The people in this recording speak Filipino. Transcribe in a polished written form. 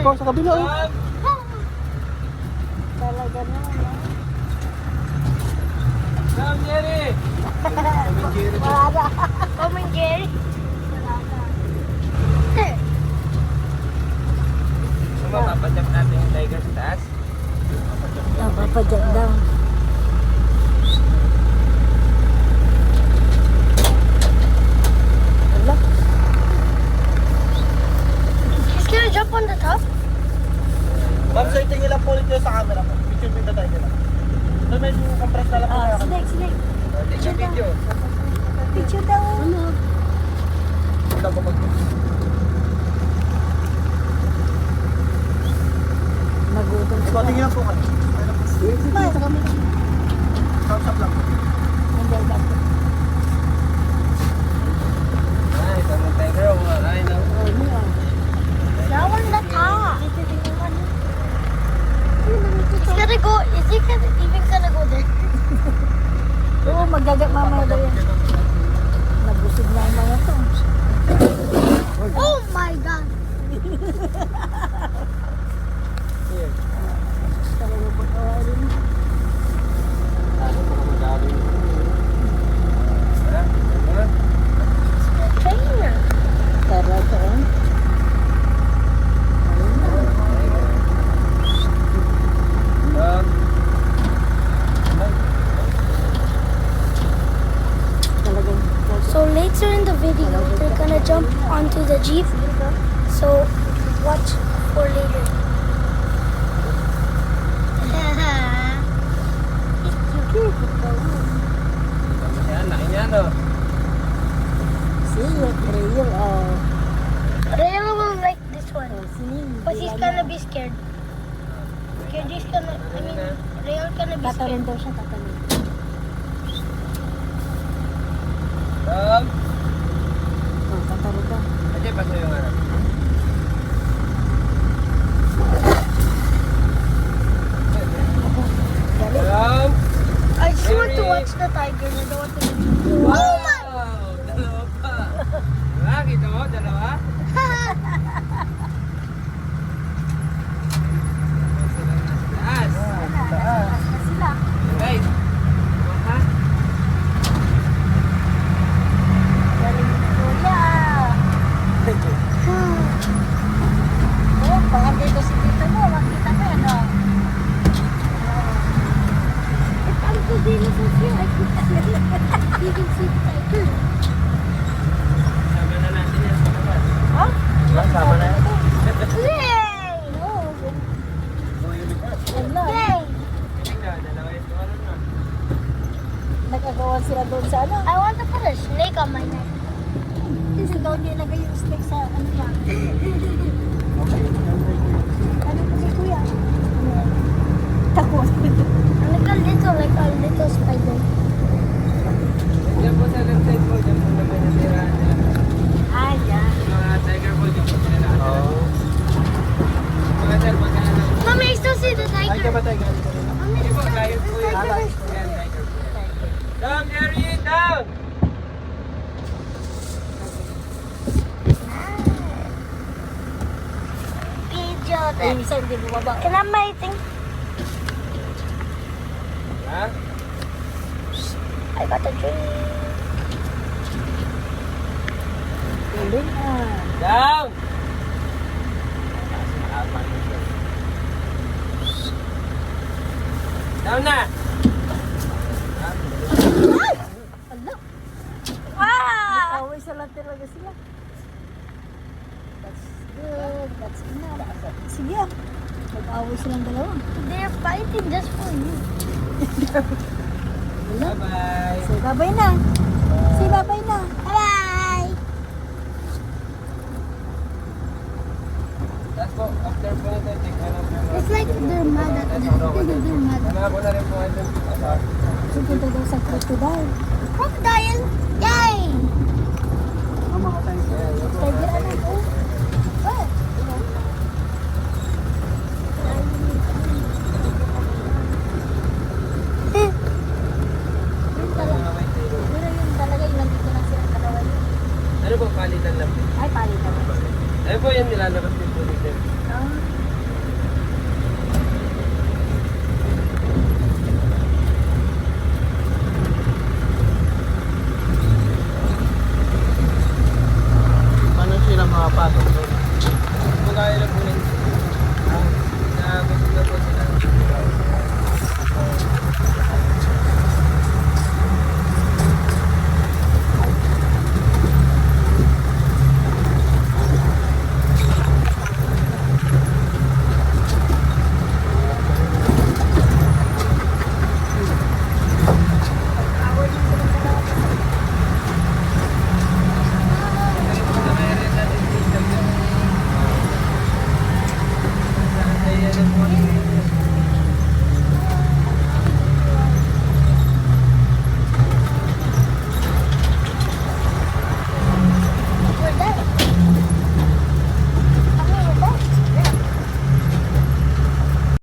pa sa kabila oh. Talaga naman. Tom, Jerry! Para. Tom and Jerry. So, mapapadyak natin yung tiger sa taas. Papadyak daw. Wala. He's gonna jump on the top? Ma'am, sir, tingin lang po ulit kayo sa camera po. Picture with the tiger lang. So, medyo compress na lang po kaya kami. Snake. Take a video. Picture daw. Ano? Wala po mag- Nagutom So, tingin lang po kayo. Smile sa kami. Thumbs up lang po. Hindi, dapat. Ay, ito ng tiger. Ay, no. Now on the top. He's gonna go, is he gonna, even gonna go there? Oo, magagat mamaya daw yan. Nabusog na ang mga to. Oh my God! Talaga po kawarin. Ano po naman gawin? Ha? Trainer. Talaga eh. Tom. Talagang. So later in the video, they're gonna jump onto the Jeep. So watch for later. Tama siya, laki niya, no? See, real. Real will like this one. But he's gonna be scared. He's gonna, I mean, Real gonna be scared. Daw siya, tatalin. Tom. Oh, tatalin daw. Aja, paso yung ano. Tom. I just want to watch the tiger. I don't want to. Oh my! Wow! Dalawa pa. Diba? Kita mo? Dalawa? Taas. Sila. Guys. Ha? Galing ni Kuya. Oh, baka dito si Tito mo. Makita ko yan, oh. If I'm too dangerous here, I can see it. You can see the tiger. Sama na natin yan sa labas. Huh? Sama na yan. Yay! No. Yay! Tingnan, dalawa yung tuwaran na. Nagagawa sila doon sa ano? I want to put a snake on my neck. Kasi daw nilagay yung snake sa ano niya. Ano po si Kuya? Takot. Like a little spider. Diyan po sa left side po, diyan po na may natira. Ah, yeah. Yung mga tiger po, diyan po sila nakatira. Mga sir, magkano lang. Mommy, I still see the Ay, tiger. ka ba tayo? Mommy, Hindi po, there's layo po yun. tiger. Yan, tiger po yan. Down, Jerry! Down! Video. Ay, minsan hindi bumaba. Can I my thing? Ha? I got a drink. Galing ah. Down! Down na! Ala. Ah! Away sa lang talaga sila. That's good. That's enough. Sige ah. Mag-away silang dalawa. They're fighting just for you. Bye-bye! Say bye-bye na. Say bye-bye na. Bye-bye! That's po, after po nito, take care of your It's like they're mad at me. They're mad at me. Mga po na rin po ito. Pupunta daw sa crocodile. Crocodile? Yay! Mga tayo. Tiger anak ko. What? Pero yun talaga yung nandito na silang dalawa yun. Ano po, palitan lang. Ay, palitan. Ayun po yung nilalabas din po dito. Ah.